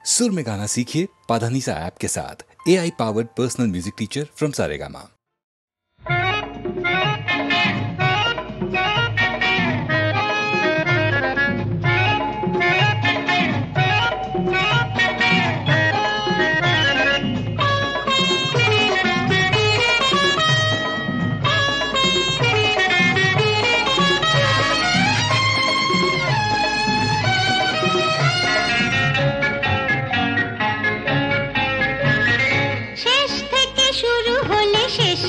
सुर में गाना सीखिए पाधानीसा ऐप के साथ। AI powered personal music teacher from Saregama. শেষ থেকে শুরু হলে শেষ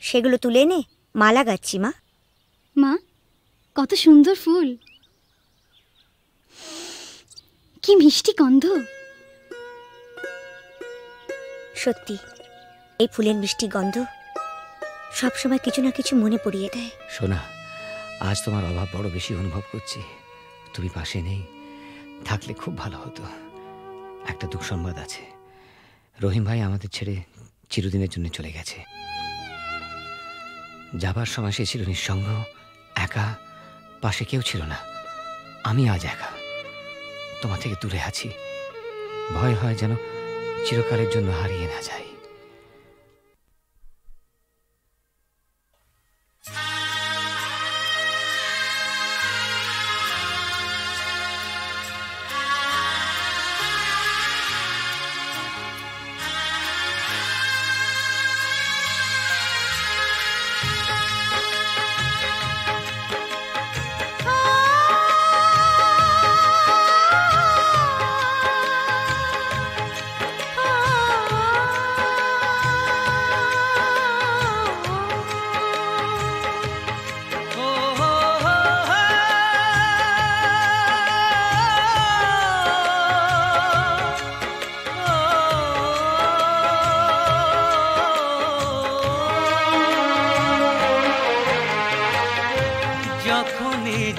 সেগুলো তুলে এনে মালা গাচ্ছি মা। মা, কত সুন্দর ফুল, কি মিষ্টি গন্ধ। সত্যি এই ফুলের মিষ্টি গন্ধ সবসময় কিছু না কিছু মনে পড়িয়ে দেয়। সোনা, আজ তোমার অভাব বড় বেশি অনুভব করছি। তুমি পাশে নেই, থাকলে খুব ভালো হতো। একটা দুঃসংবাদ আছে, রহিম ভাই আমাদের ছেড়ে চিরদিনের জন্য চলে গেছে। যাবার সময় সে ছিল নিঃসঙ্গ, একা, পাশে কেউ ছিল না। আমি আজ একা, তোমার থেকে দূরে আছি। ভয় হয় যেন চিরকালের জন্য হারিয়ে না যাই।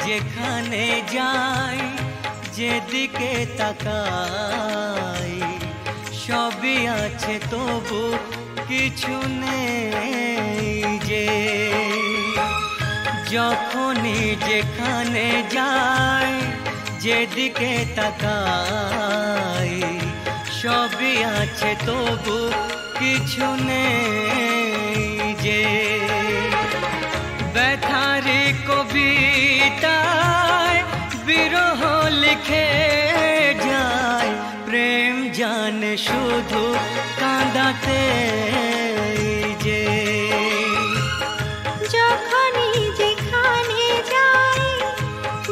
যেখানে যাই, যেদিকে তাকাই, সবই আছে তবু কিছু নেই যে। যখনই যেখানে যাই, যেদিকে তাকাই, সবই আছে তবু কিছু নেই যে। ব্যথারি কবিতায় বিরহ লিখে যায়, প্রেম জানে শুধু কাঁদাতে যে। যখনই যেখানে যাই,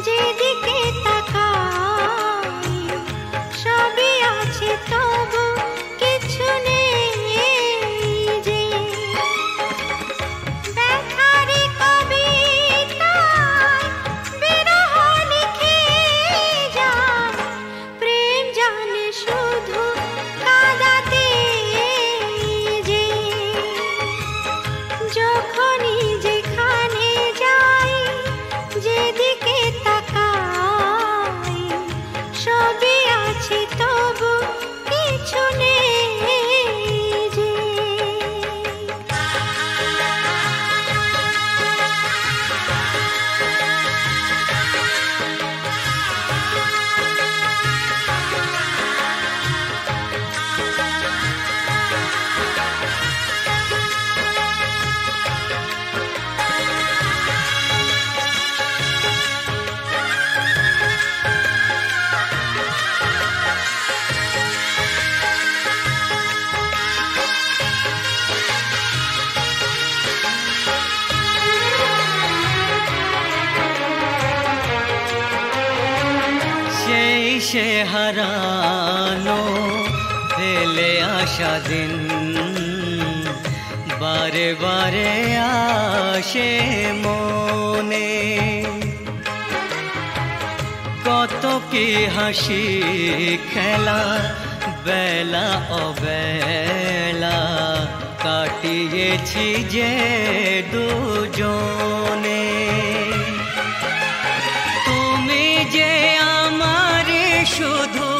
যেদিকে তাকাই, সবই আছে তবু কিছু নেই যে। ব্যথারি কবিতায় বিরহ লিখে যায়, প্রেম জানে শুধু কাঁদাতে যে। যখনই যেখানে যাই, যেদিকে তাকাই, সবই আছে তবু কিছু নেই যে। সেই সে হারানো ফেলে আসা দিন, বারে বারে আসে মনে। কত কি হাসি খেলা, বেলা অবেলা কাটিয়েছি যে দুজনে। তুমি যে আমার শুধু,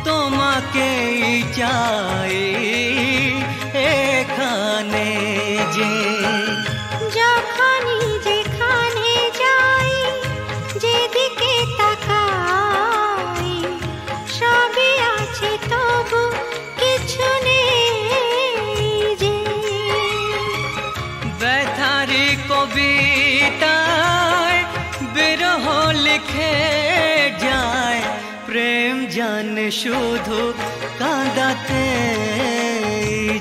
তোমাকেই চাই এখানে যে। যখনই যেখানে যাই, যেদিকে তাকাই, সবই আছে তবু কিছু নেই যে। ব্যথারি কবিতায় বিরহ লিখে যায়, প্রেম জানে শুধু কাঁদাতে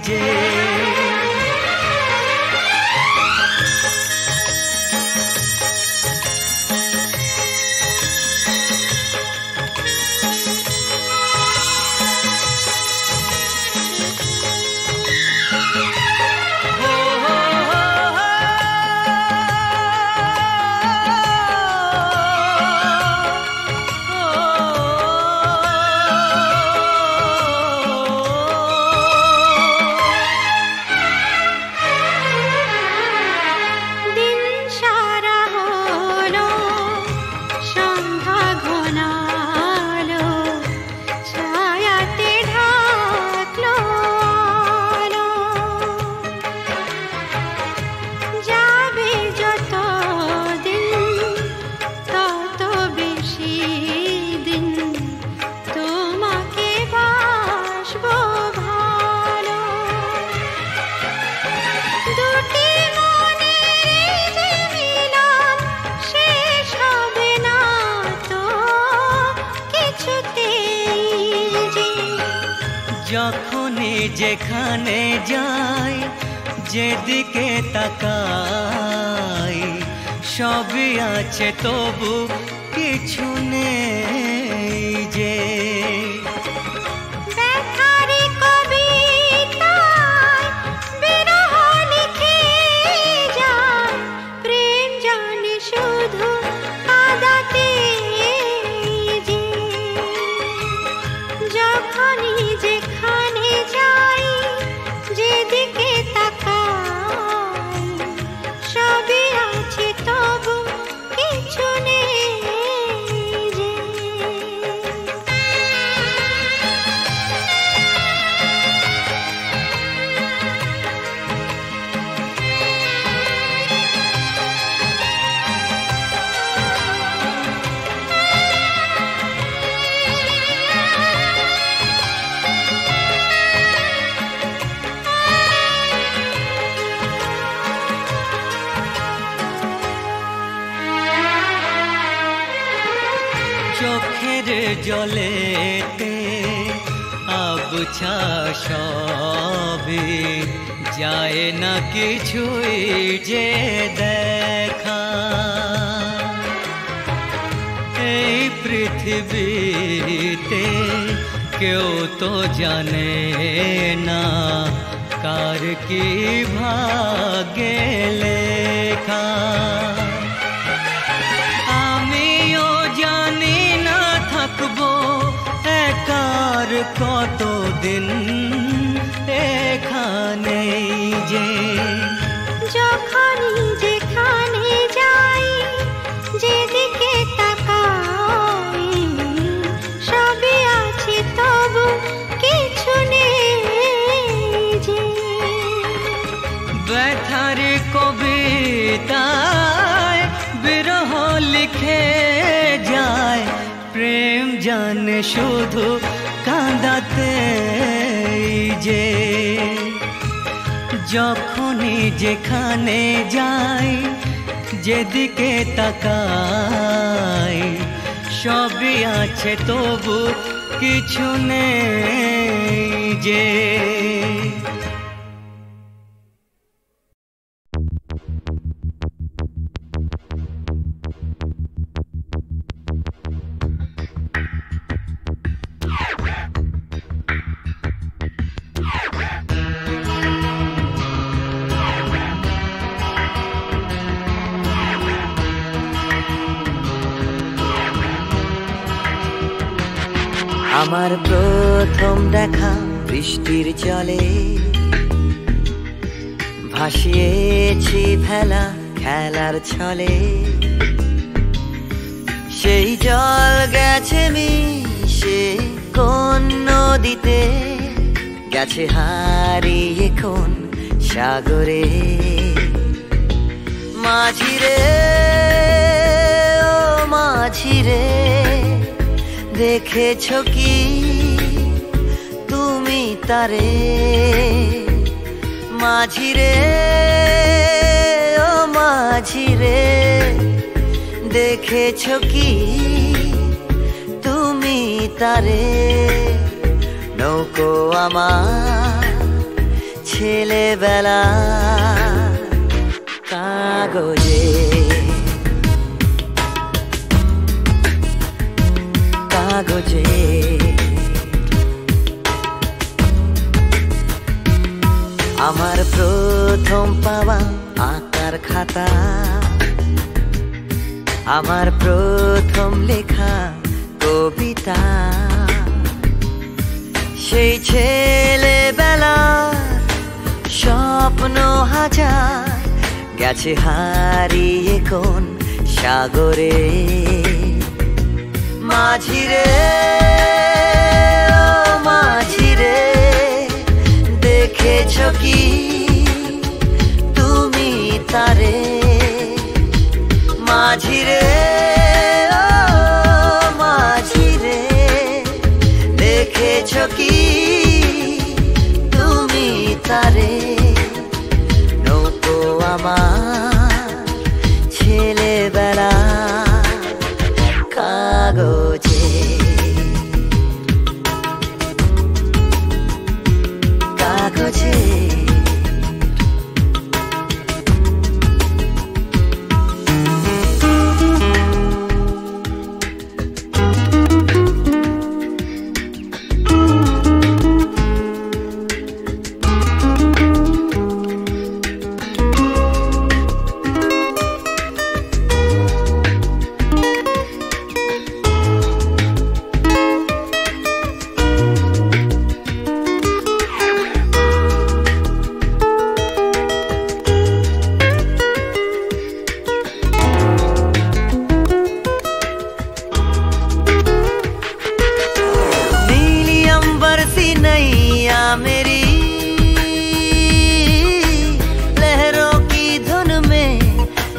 যে। যখনই যেখানে যাই যেদিকে তাকাই সবই আছে তবু কিছু নেই যে ব্যথারি কবিতায় বিরহ লিখে যায় প্রেম জানে শুধু কাঁদাতে যে যখনই যেখানে যাই যেদিকে তাকাই সবই আছে তবু কিছু নেই যে চোখের জলেতে আবছা সবই যায় না কিছুই যে দেখা এই পৃথিবীতে কেউ তো জানে না কার কি ভাগ্যে লেখা আমিও জানি না থাকবো একার কতদিন এখানে যে যখনই যেখানে যাই যেদিকে তাকাই সবই আছে তবু কিছু নেই যে ব্যথার কবিতায় বিরহ লিখে যায় প্রেম জানে শুধু কাঁদাতে যে যখনই যেখানে যাই যেদিকে তাকাই সবই আছে তবু কিছু নেই যে আমার প্রথম দেখা বৃষ্টির জলে ভাসিয়েছি ভেলা খেলার ছলে সেই জল গেছে মিশে কোন নদীতে গেছে হারিয়ে কোন সাগরে মাঝিরে ও মাঝিরে দেখেছো কি তুমি তারে মাঝিরে ও মাঝিরে দেখেছো কি তুমি তারে নৌকো আমার ছেলেবেলা কাগজে কাগজে আমার প্রথম পাওয়া আঁকার খাতা আমার প্রথম লেখা কবিতা সেই ছেলেবেলা স্বপ্ন হাজার গেছে হারিয়ে কোন সাগরে মাঝিরে ও মাঝিরে দেখেছো কি তুমি তারে মাঝিরে ও মাঝিরে দেখেছো কি তুমি তারে নৌকো আমার ছেলেবেলা কাগজে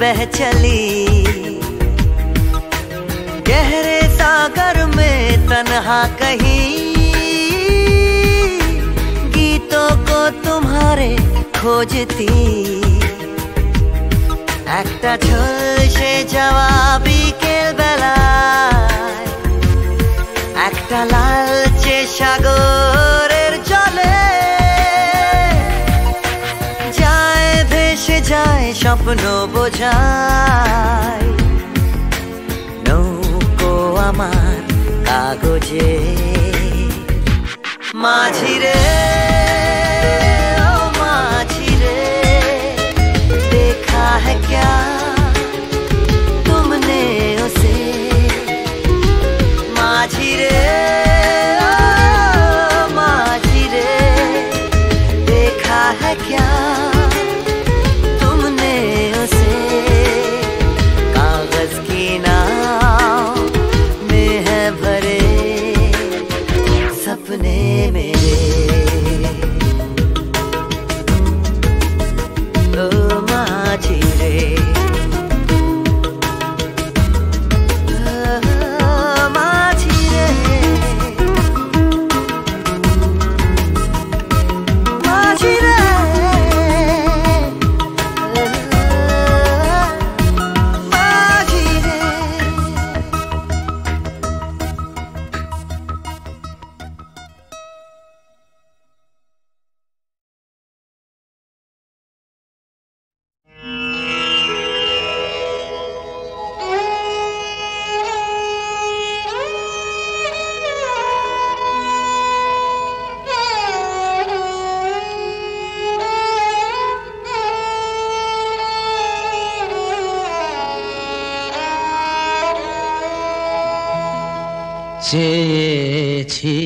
बह चली, गहरे सागर में तन्हा कहीं गीतों को तुम्हारे खोजती। একটা ঝলসে যাওয়া বিকেল বেলায় একটা লালচে সাগরের জলে যায় ভেসে যায় স্বপ্ন বোঝায় নৌকো আমার কাগজে মাঝি রে है क्या तुमने उसे माझी रे देखा है क्या तुमने उसे कागज की नाव में है भरे सपने मेरे। চেয়েছি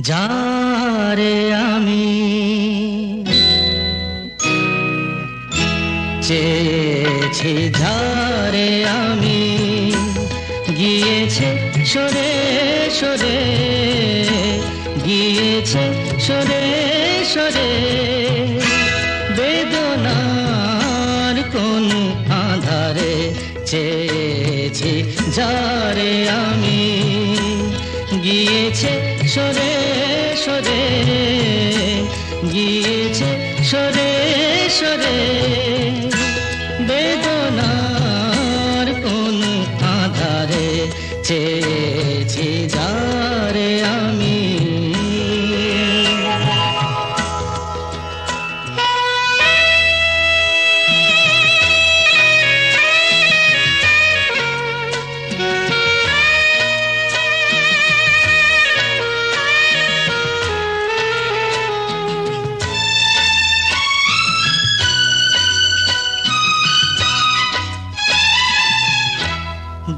যারে আমি, চেয়েছি যারে আমি, গিয়েছে সরে সরে, গিয়েছে সরে সরে, বেদনার কোন আধারে চেয়েছি যারে আমি, গিয়েছে সরে সরে, গিয়েছে সরে সরে, বেদনার কোন আধারে চেয়েছি যারে আমি।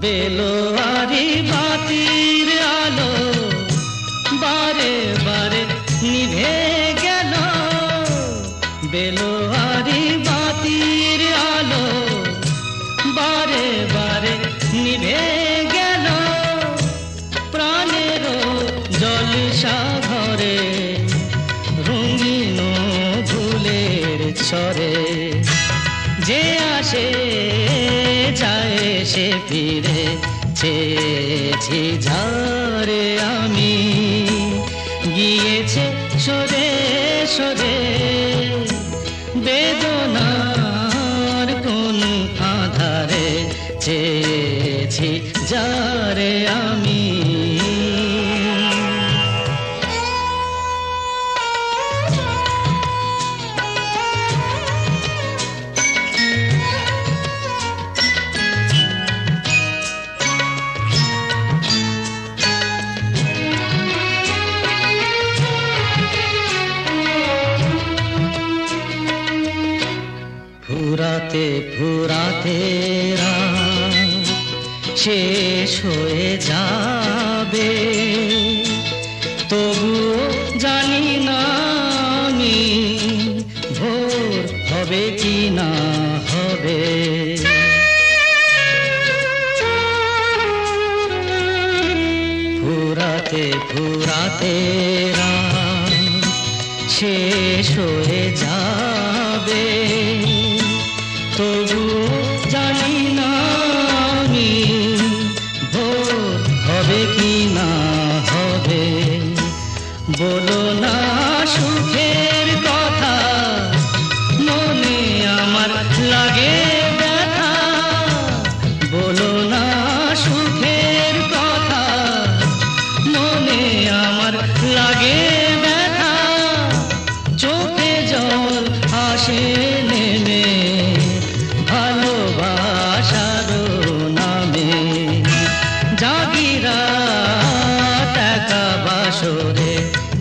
বেলোয়ারি বাতির আলো বারে বারে নিভে গেল, বেলোয়ারি বাতির আলো বারে বারে নিভে গেল, প্রাণের জলসা ঘরে রঙিন ফুলের ছড়ে, যে আসে যায় সে ফিরে, চেয়েছি যারে আমি, গিয়েছে সরে সরে, বেদনার কোন আধারে চেয়েছি যারে আমি। ফুরাতে ফুরাতে রাত শেষ হয়ে যাবে, তবুও জানি না আমি ভোর হবে কি না হবে। ফুরাতে ফুরাতে রাত শেষ হয়ে যাবে, তবু লাগে ব্যথা, বলো না সুখের কথা, মনে আমার লাগে ব্যথা, চোখে জল আসে নেমে ভালোবাসার নামে, জাগিরা টাকা বাসরে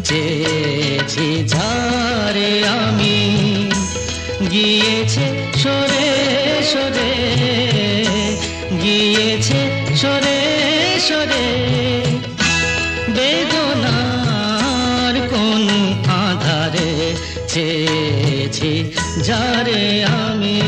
চেয়েছি ঝারে আমি, গিয়েছে সরে সরে, গিয়েছে সরে সরে, বেদনার কোন আধারে চেয়েছি যারে আমি।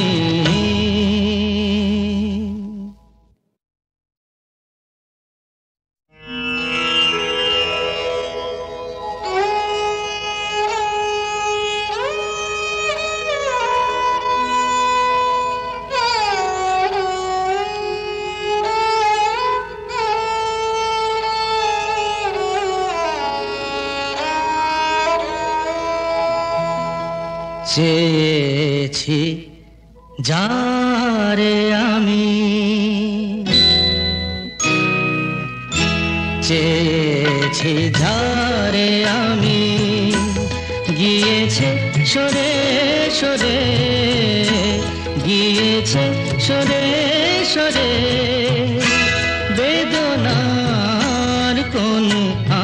চেয়েছি যারে আমি, চেয়েছি যারে আমি, গিয়েছে সরে সরে, গিয়েছে সরে সরে, বেদনার কোন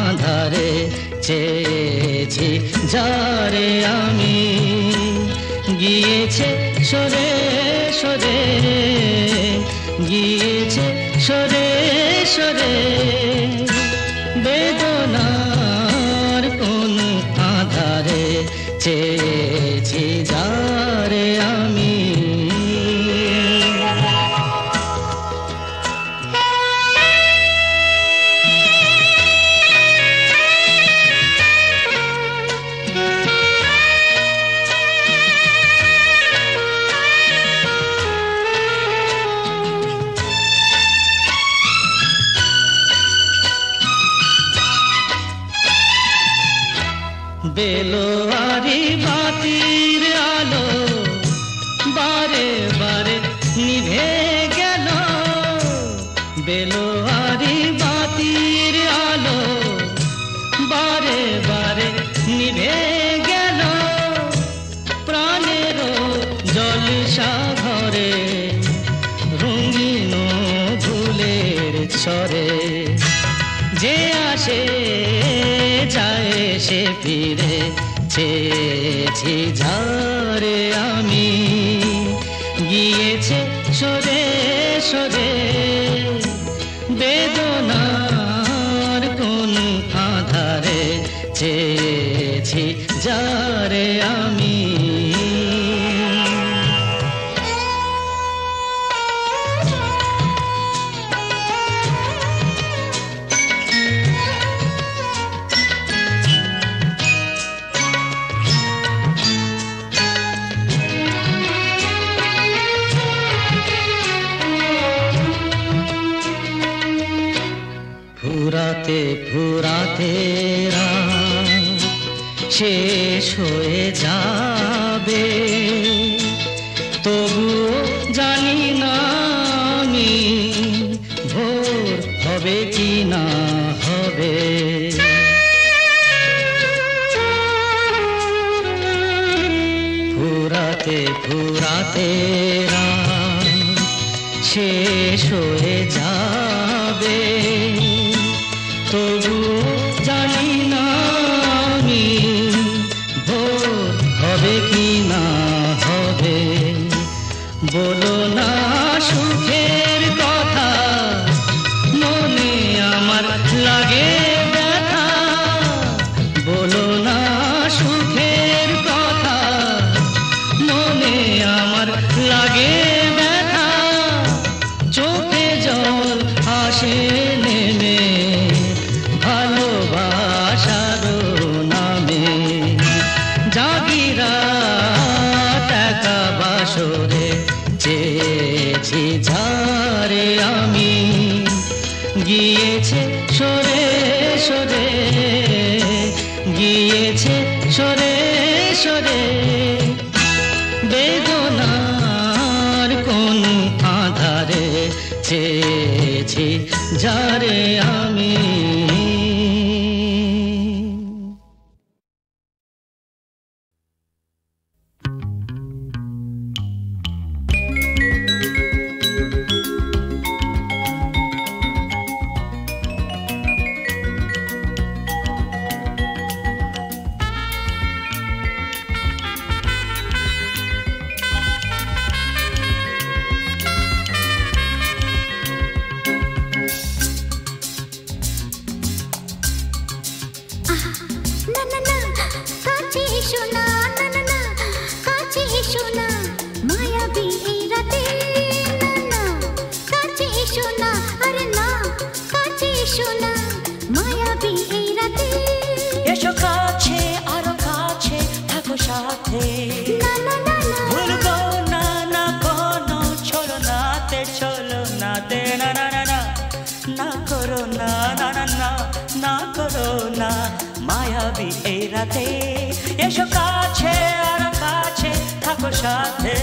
আধারে চেয়েছি যারে আমি, গিয়েছে সরে সরে, গিয়েছে সরে সরে, বেদনার কোন আধারে চেয়েছি যারে আমি। বেলোয়ারি বাতির আলো বারে বারে নিভে গেল, বেলোয়ারি বাতির আলো বারে বারে নিভে গেল, প্রাণের জলসা ঘরে রঙিন ফুলের ছড়ে, যে আসে যায় সে ফিরে চেয়েছি যারে আমি, গিয়েছে সরে সরে, বেদনার কোন আধারে চেয়েছি যারে আমি। ফুরাতে ফুরাতে রাত শেষ হয়ে যাবে, তবুও জানি না আমি ভোর হবে কি না হবে। ফুরাতে ফুরাতে রাত শেষ হয়ে যাবে, তবু জানি না আমি ভোর হবে কি না হবে। বলো না সুখের কথা, মনে আমার লাগে ব্যথা, বলো না সুখের কথা, মনে আমার লাগে ব্যথা, চোখে জল আসে নেমে ভালোবাসার নামে, জাগিরা টাকা বাসরে চেয়েছি ঝারে আমি, গিয়েছে সরে সরে, গিয়েছে সরে সরে, বেদনার যারে চেয়েছি যারে আমি মায়াবী এই রাতে এসো কাছে আর কাছে থাকো সাথে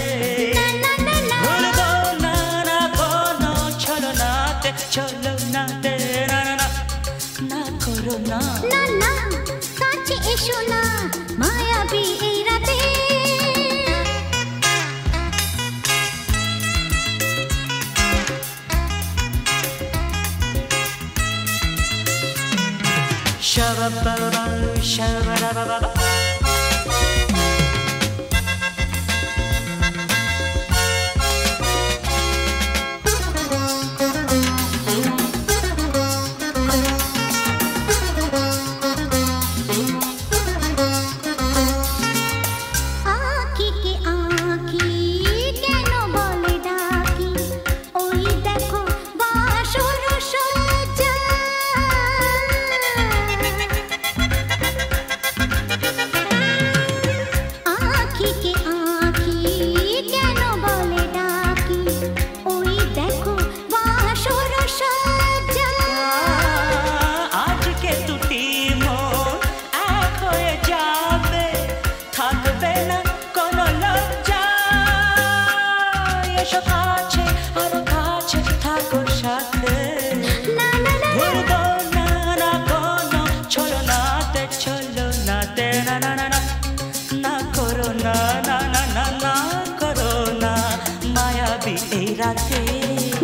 ভুলবো না না কোনো ছলনাতে ছলনাতে না না না না করো না না না কাছে এসো না মায়াবী এই রাতে Shabba-ba-ba, shabba-ba-ba-ba.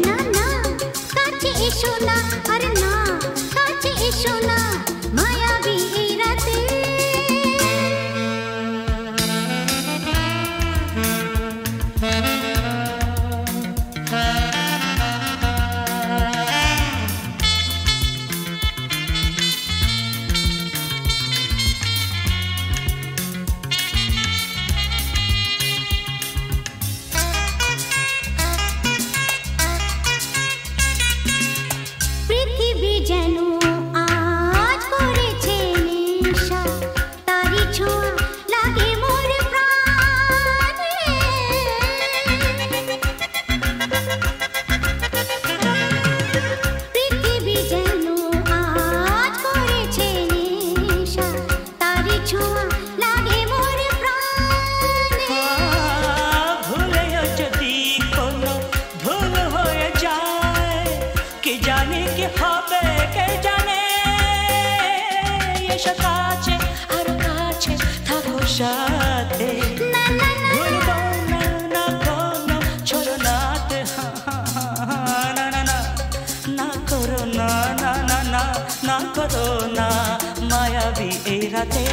না না কাছে এসো না আরে না কাছে এসো না মায়াবী এই রাতে মায়াবী এই রাতে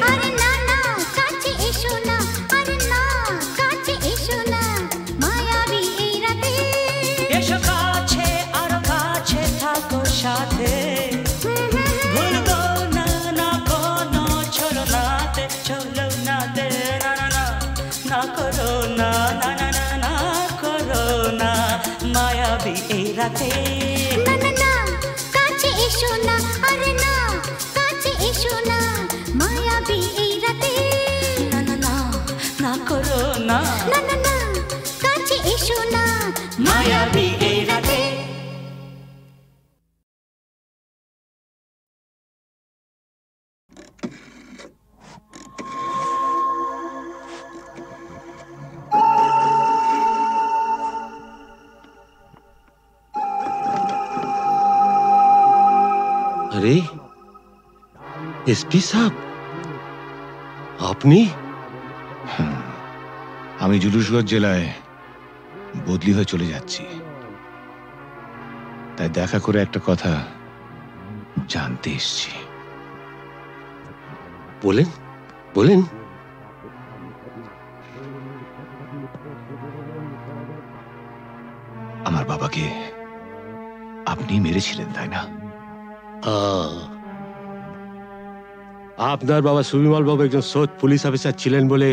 আরে না না কাছে এসো না আরে না কাছে এসো না মায়াবী এই রাতে এসো কাছে আর কাছে থাকো সাথে ভুলবো না না কোনো ছলনাতে ছলনাতে না না না না করো না না না না না করো না মায়াবী এই রাতে না না না কাছে এসো না আরে না কাছে এসো না মায়াবী এই রাতে না না না না করো না না না না কাছে এসো না মায়াবী এই রাতে আরে এসপি সাহেব, আপনি? আমি জুলুসগঞ্জ জেলায় বদলি হয়ে চলে যাচ্ছি, তাই দেখা করে একটা কথা জানতে এসেছি। বলেন বলেন। আমার বাবাকে আপনি মেরেছিলেন, তাই না? আপনার বাবা সুবিমল বাবু একজন সৎ পুলিশ অফিসার ছিলেন বলে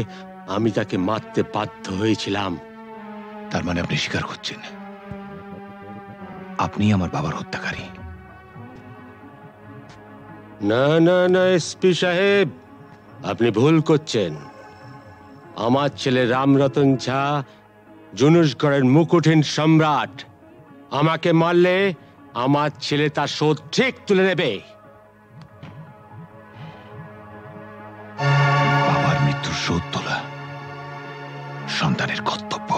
আমি তাকে মারতে বাধ্য হয়েছিলাম। তার মানে আপনি স্বীকার করছেন আপনি আমার বাবার হত্যাকারী? না না না এসপি সাহেব, আপনি ভুল করছেন। আমার ছেলে রামরতন ঝা জুনুসগড়ের মুকুটহীন সম্রাট। আমাকে মারলে আমার ছেলে তার শোধ ঠিক তুলে নেবে। বাবার মৃত্যুর শোধ তোলা সন্তানের কর্তব্য।